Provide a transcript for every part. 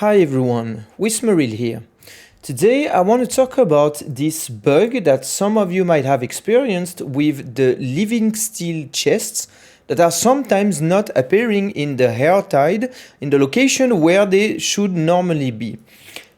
Hi everyone, Wismeril here. Today I want to talk about this bug that some of you might have experienced with the living steel chests that are sometimes not appearing in the HELLTIDES in the location where they should normally be.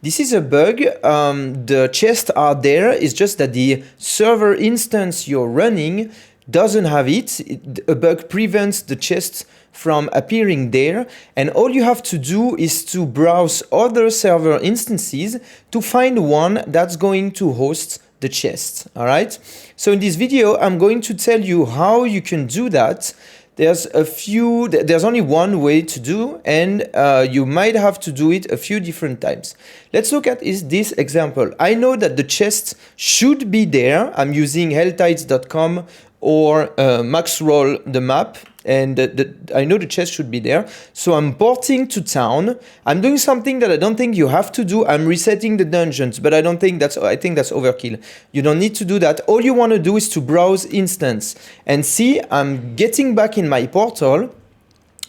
This is a bug, the chests are there, it's just that the server instance you're running doesn't have it. A bug prevents the chests from appearing there, and all you have to do is to browse other server instances to find one that's going to host the chest. All right, so in this video I'm going to tell you how you can do that. There's only one way to do, and you might have to do it a few different times. Let's look at this example. I know that the chest should be there. I'm using HELLTIDES.com or Maxroll, the map, and I know the chest should be there. So I'm porting to town. I'm doing something that I don't think you have to do. I'm resetting the dungeons, but I think that's overkill. You don't need to do that. All you want to do is to browse instance and see I'm getting back in my portal.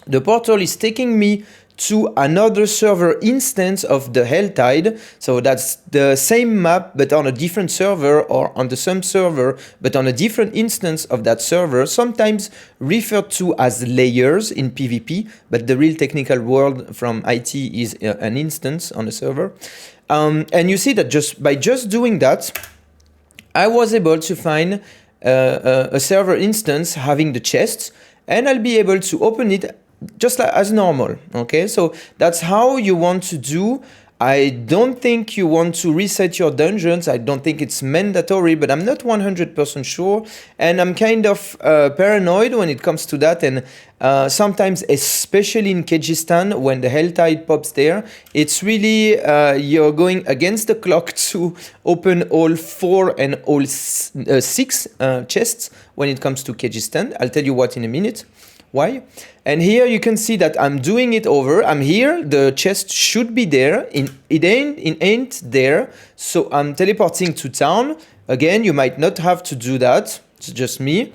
The portal is taking me to another server instance of the HELLTIDES. So that's the same map but on a different server, or on the same server but on a different instance of that server, sometimes referred to as layers in PvP, but the real technical word from IT is an instance on a server. And you see that by just doing that, I was able to find a server instance having the chests, and I'll be able to open it just as normal. Okay, so that's how you want to do. I don't think you want to reset your dungeons. I don't think it's mandatory, but I'm not 100% sure, and I'm kind of paranoid when it comes to that. And sometimes, especially in Kyrgyzstan, when the HELLTIDES pops there, it's really you're going against the clock to open all 4 and all 6 chests when it comes to Kyrgyzstan. I'll tell you what in a minute. Why? And here you can see that I'm doing it over. I'm here, the chest should be there, it ain't there, so I'm teleporting to town. Again, you might not have to do that, it's just me.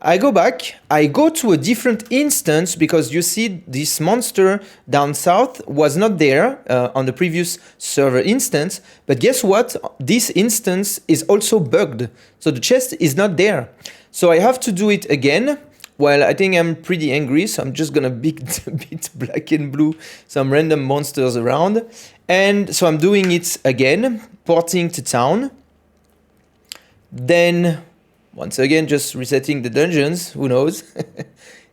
I go back, I go to a different instance, because you see this monster down south was not there on the previous server instance, but guess what? This instance is also bugged, so the chest is not there. So I have to do it again. Well, I think I'm pretty angry, so I'm just gonna beat black and blue some random monsters around. And so I'm doing it again, porting to town. Then, once again, just resetting the dungeons, who knows.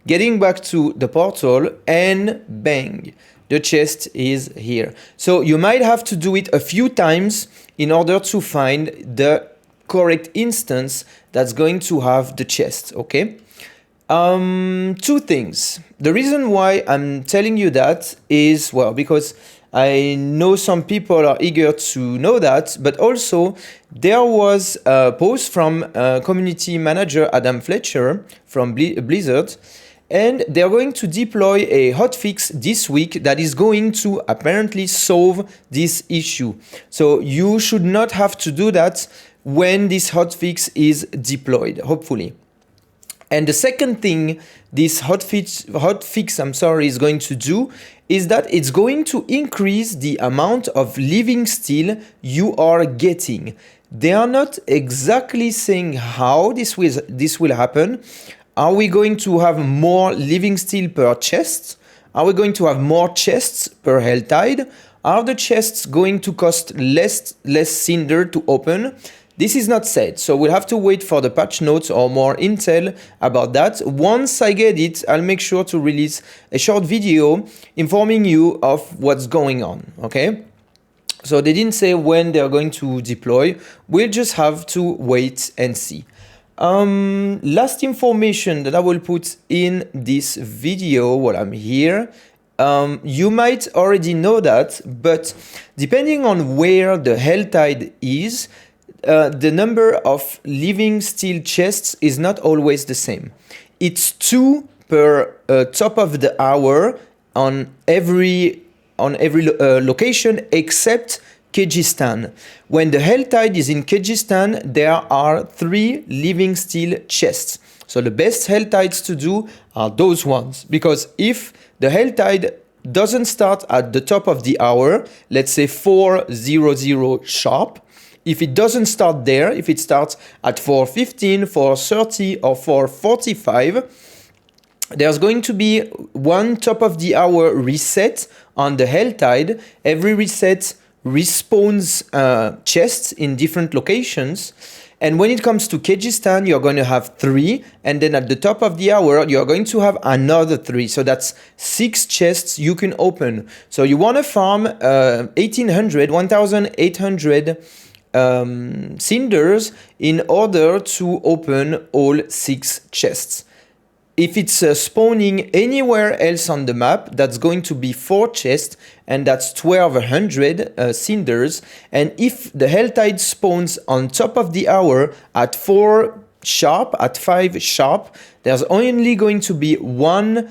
Getting back to the portal, and bang, the chest is here. So you might have to do it a few times in order to find the correct instance that's going to have the chest, okay? Two things. The reason why I'm telling you that is, well, because I know some people are eager to know that, but also there was a post from community manager Adam Fletcher from Blizzard, and they're going to deploy a hotfix this week that is going to apparently solve this issue. So you should not have to do that when this hotfix is deployed, hopefully. And the second thing this hotfix is going to do is that it's going to increase the amount of living steel you are getting. They are not exactly saying how this will happen. Are we going to have more living steel per chest? Are we going to have more chests per HELLTIDES? Are the chests going to cost less cinder to open? This is not said, so we'll have to wait for the patch notes or more intel about that. Once I get it, I'll make sure to release a short video informing you of what's going on, okay? So they didn't say when they're going to deploy. We'll just have to wait and see. Last information that I will put in this video while I'm here. You might already know that, but depending on where the HELLTIDES is, the number of living steel chests is not always the same. It's 2 per top of the hour on every location except Kyrgyzstan. When the HELLTIDES is in Kyrgyzstan, there are 3 living steel chests. So the best HELLTIDES to do are those ones, because if the HELLTIDES doesn't start at the top of the hour, let's say 4:00 sharp, if it doesn't start there, if it starts at 4:15, 4:30, or 4:45, there's going to be one top of the hour reset on the Helltide. Every reset respawns chests in different locations. And when it comes to Kyrgyzstan, you're going to have 3. And then at the top of the hour, you're going to have another 3. So that's 6 chests you can open. So you want to farm 1,800 cinders in order to open all 6 chests. If it's spawning anywhere else on the map, that's going to be 4 chests, and that's 1,200 cinders. And if the Helltide spawns on top of the hour at 4 sharp, at 5 sharp, there's only going to be one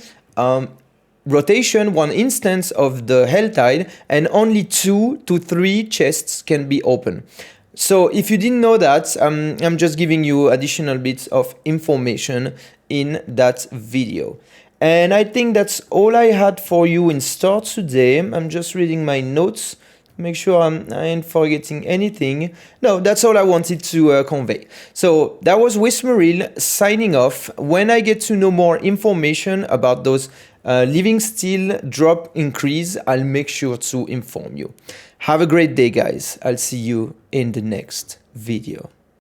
rotation, one instance of the Helltide, and only 2 to 3 chests can be open. So if you didn't know that, I'm just giving you additional bits of information in that video. And I think that's all I had for you in store today. I'm just reading my notes, make sure I ain't forgetting anything. No, that's all I wanted to convey. So that was Wismeril signing off. When I get to know more information about those living still drop increase, I'll make sure to inform you. Have a great day, guys. I'll see you in the next video.